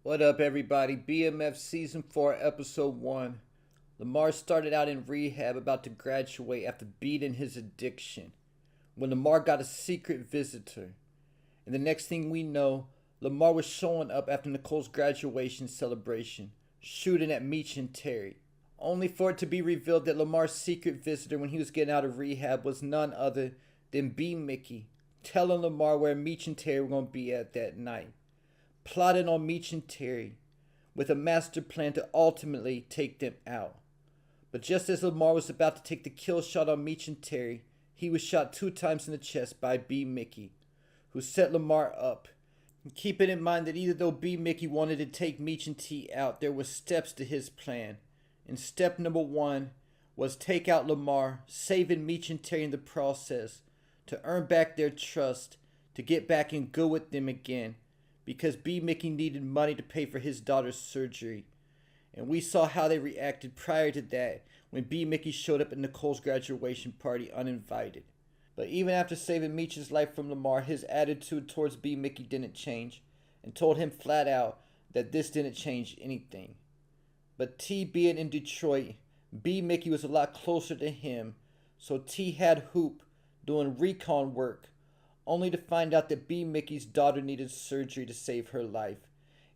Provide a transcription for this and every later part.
What up, everybody? BMF Season 4, Episode 1. Lamar started out in rehab about to graduate after beating his addiction when Lamar got a secret visitor. And the next thing we know, Lamar was showing up after Nicole's graduation celebration, shooting at Meech and Terry, only for it to be revealed that Lamar's secret visitor when he was getting out of rehab was none other than B-Mickie, telling Lamar where Meech and Terry were going to be at that night, plotting on Meech and Terry with a master plan to ultimately take them out. But just as Lamar was about to take the kill shot on Meech and Terry, he was shot 2 times in the chest by B-Mickie, who set Lamar up. And keeping in mind that even though B-Mickie wanted to take Meech and T out, there were steps to his plan. And step number 1 was take out Lamar, saving Meech and Terry in the process, to earn back their trust, to get back in good with them again, because B-Mickie needed money to pay for his daughter's surgery. And we saw how they reacted prior to that when B-Mickie showed up at Nicole's graduation party uninvited. But even after saving Meech's life from Lamar, his attitude towards B-Mickie didn't change, and told him flat out that this didn't change anything. But T being in Detroit, B-Mickie was a lot closer to him, so T had Hoop doing recon work, only to find out that B-Mickie's daughter needed surgery to save her life,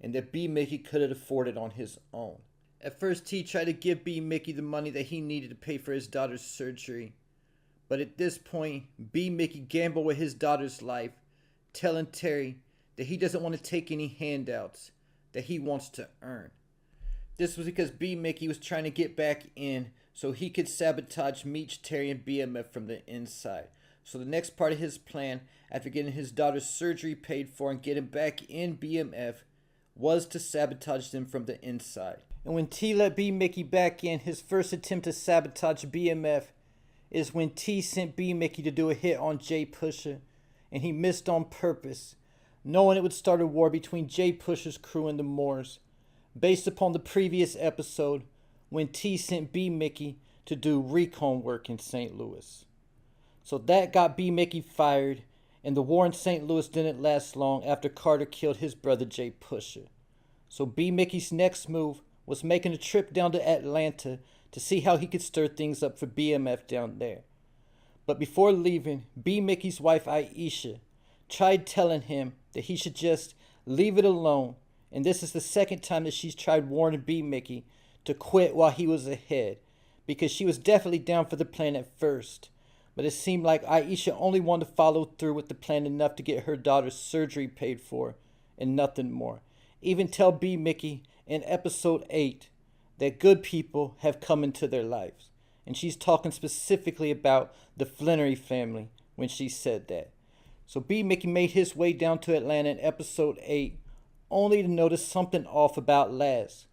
and that B-Mickie couldn't afford it on his own. At first, T tried to give B-Mickie the money that he needed to pay for his daughter's surgery, but at this point, B-Mickie gambled with his daughter's life, telling Terry that he doesn't want to take any handouts, that he wants to earn. This was because B-Mickie was trying to get back in so he could sabotage Meech, Terry, and BMF from the inside. So the next part of his plan, after getting his daughter's surgery paid for and getting back in BMF, was to sabotage them from the inside. And when T let B-Mickie back in, his first attempt to sabotage BMF is when T sent B-Mickie to do a hit on Jay Pusher, and he missed on purpose, knowing it would start a war between Jay Pusher's crew and the Moors, based upon the previous episode when T sent B-Mickie to do recon work in St. Louis. So that got B-Mickie fired, and the war in St. Louis didn't last long after Carter killed his brother Jay Pusher. So B-Mickie's next move was making a trip down to Atlanta to see how he could stir things up for BMF down there. But before leaving, B-Mickie's wife Aisha tried telling him that he should just leave it alone, and this is the second time that she's tried warning B-Mickie to quit while he was ahead, because she was definitely down for the plan at first. But it seemed like Aisha only wanted to follow through with the plan enough to get her daughter's surgery paid for, and nothing more. Even tell B-Mickie in episode 8 that good people have come into their lives. And she's talking specifically about the Flannery family when she said that. So B-Mickie made his way down to Atlanta in episode 8, only to notice something off about Laz,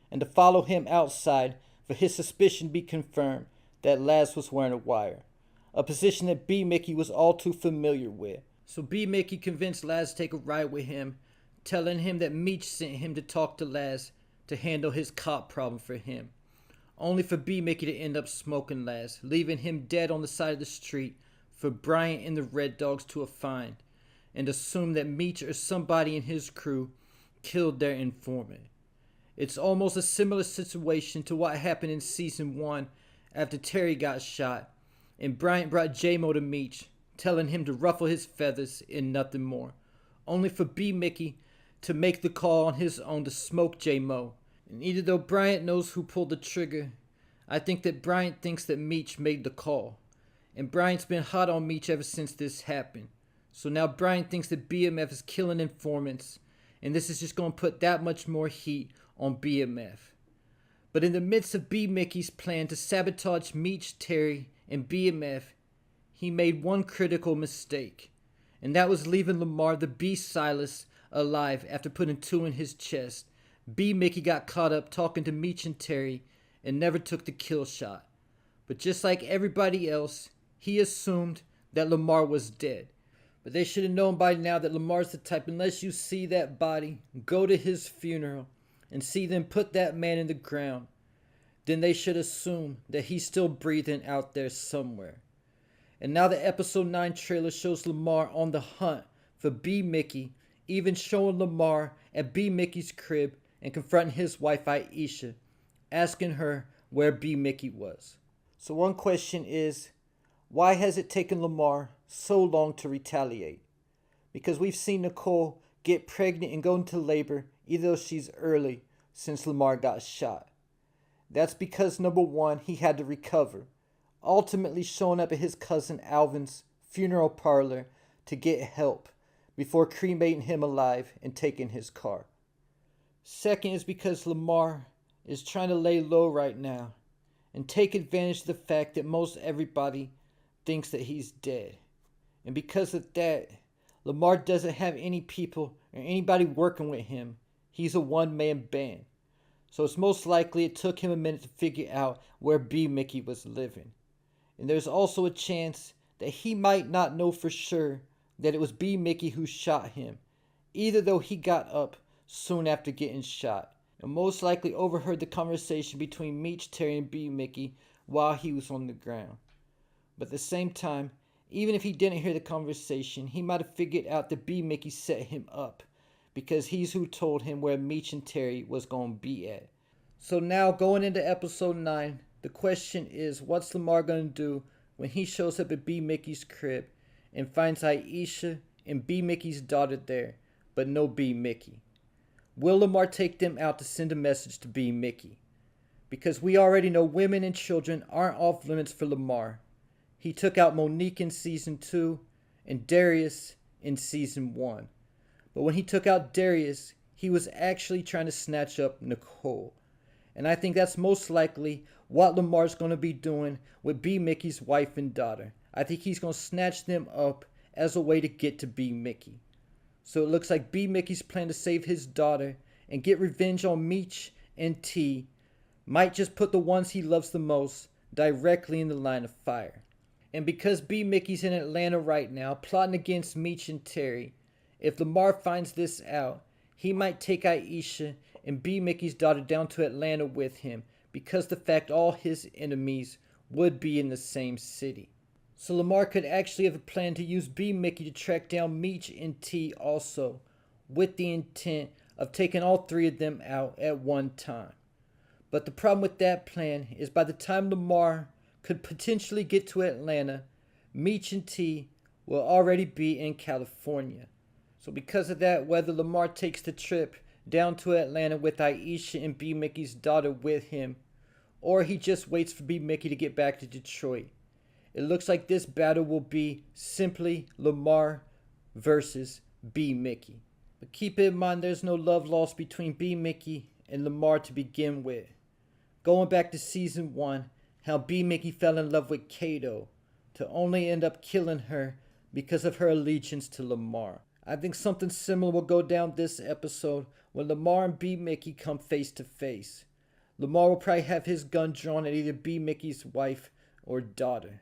and to follow him outside for his suspicion be confirmed that Laz was wearing a wire, a position that B-Mickie was all too familiar with. So B-Mickie convinced Laz to take a ride with him, telling him that Meech sent him to talk to Laz to handle his cop problem for him, only for B-Mickie to end up smoking Laz, leaving him dead on the side of the street for Bryant and the Red Dogs to find, and assume that Meech or somebody in his crew killed their informant. It's almost a similar situation to what happened in Season 1 after Terry got shot, and Bryant brought J-Mo to Meech, telling him to ruffle his feathers and nothing more, only for B-Mickie to make the call on his own to smoke J-Mo. And even though Bryant knows who pulled the trigger, I think that Bryant thinks that Meech made the call. And Bryant's been hot on Meech ever since this happened. So now Bryant thinks that BMF is killing informants, and this is just going to put that much more heat on BMF. But in the midst of B-Mickie's plan to sabotage Meech, Terry, and BMF, he made one critical mistake, and that was leaving Lamar the Beast Silas alive after putting 2 in his chest. B-Mickie got caught up talking to Meech and Terry and never took the kill shot. But just like everybody else, he assumed that Lamar was dead. But they should have known by now that Lamar's the type, unless you see that body, go to his funeral, and see them put that man in the ground, then they should assume that he's still breathing out there somewhere. And now the episode 9 trailer shows Lamar on the hunt for B-Mickie even showing Lamar at B-Mickie's crib and confronting his wife Aisha, asking her where B-Mickie was. So one question is, why has it taken Lamar so long to retaliate? Because we've seen Nicole get pregnant and go into labor, even though she's early, since Lamar got shot. That's because, number one, he had to recover, ultimately showing up at his cousin Alvin's funeral parlor to get help before cremating him alive and taking his car. Second is because Lamar is trying to lay low right now and take advantage of the fact that most everybody thinks that he's dead. And because of that, Lamar doesn't have any people or anybody working with him. He's a one-man band. So it's most likely it took him a minute to figure out where B-Mickie was living. And there's also a chance that he might not know for sure that it was B-Mickie who shot him, either though he got up soon after getting shot, and most likely overheard the conversation between Meech, Terry, and B-Mickie while he was on the ground. But at the same time, even if he didn't hear the conversation, he might have figured out that B-Mickie set him up, because he's who told him where Meech and Terry was going to be at. So now, going into episode 9, the question is, what's Lamar going to do when he shows up at B-Mickie's crib and finds Aisha and B-Mickie's daughter there, but no B-Mickie? Will Lamar take them out to send a message to B-Mickie? Because we already know women and children aren't off limits for Lamar. He took out Monique in season 2 and Darius in season 1. But when he took out Darius, he was actually trying to snatch up Nicole. And I think that's most likely what Lamar's going to be doing with B-Mickie's wife and daughter. I think he's going to snatch them up as a way to get to B-Mickie. So it looks like B-Mickie's plan to save his daughter and get revenge on Meech and T might just put the ones he loves the most directly in the line of fire. And because B-Mickie's in Atlanta right now, plotting against Meech and Terry, if Lamar finds this out, he might take Aisha and B-Mickie's daughter down to Atlanta with him, because the fact all his enemies would be in the same city. So Lamar could actually have a plan to use B-Mickie to track down Meech and T also, with the intent of taking all three of them out at one time. But the problem with that plan is by the time Lamar could potentially get to Atlanta, Meech and T will already be in California. So because of that, whether Lamar takes the trip down to Atlanta with Aisha and B-Mickie's daughter with him, or he just waits for B-Mickie to get back to Detroit, it looks like this battle will be simply Lamar versus B-Mickie. But keep in mind, there's no love lost between B-Mickie and Lamar to begin with. Going back to season 1, how B-Mickie fell in love with Kato, to only end up killing her because of her allegiance to Lamar. I think something similar will go down this episode when Lamar and B-Mickie come face to face. Lamar will probably have his gun drawn at either B-Mickie's wife or daughter.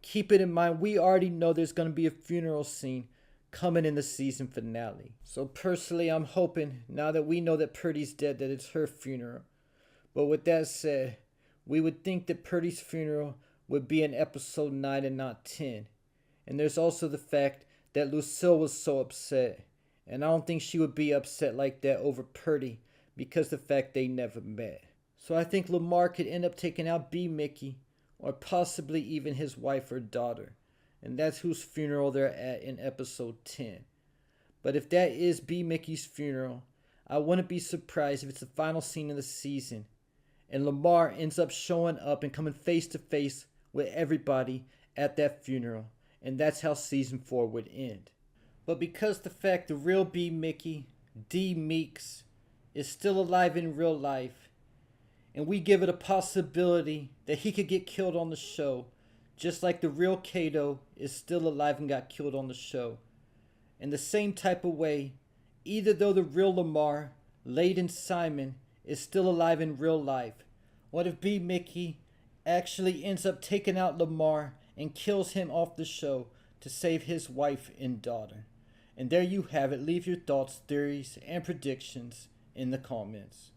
Keep it in mind, we already know there's going to be a funeral scene coming in the season finale. So personally, I'm hoping, now that we know that Purdy's dead, that it's her funeral. But with that said, we would think that Purdy's funeral would be in episode 9 and not 10. And there's also the fact that Lucille was so upset. And I don't think she would be upset like that over Purdy because the fact they never met. So I think Lamar could end up taking out B-Mickie, or possibly even his wife or daughter. And that's whose funeral they're at in episode 10. But if that is B-Mickie's funeral, I wouldn't be surprised if it's the final scene of the season and Lamar ends up showing up and coming face to face with everybody at that funeral. And that's how season 4 would end. But because the fact the real B-Mickie, D. Meeks, is still alive in real life, and we give it a possibility that he could get killed on the show, just like the real Kato is still alive and got killed on the show. In the same type of way, either though the real Lamar, Layden Simon, is still alive in real life, what if B-Mickie actually ends up taking out Lamar and kills him off the show to save his wife and daughter? And there you have it. Leave your thoughts, theories, and predictions in the comments.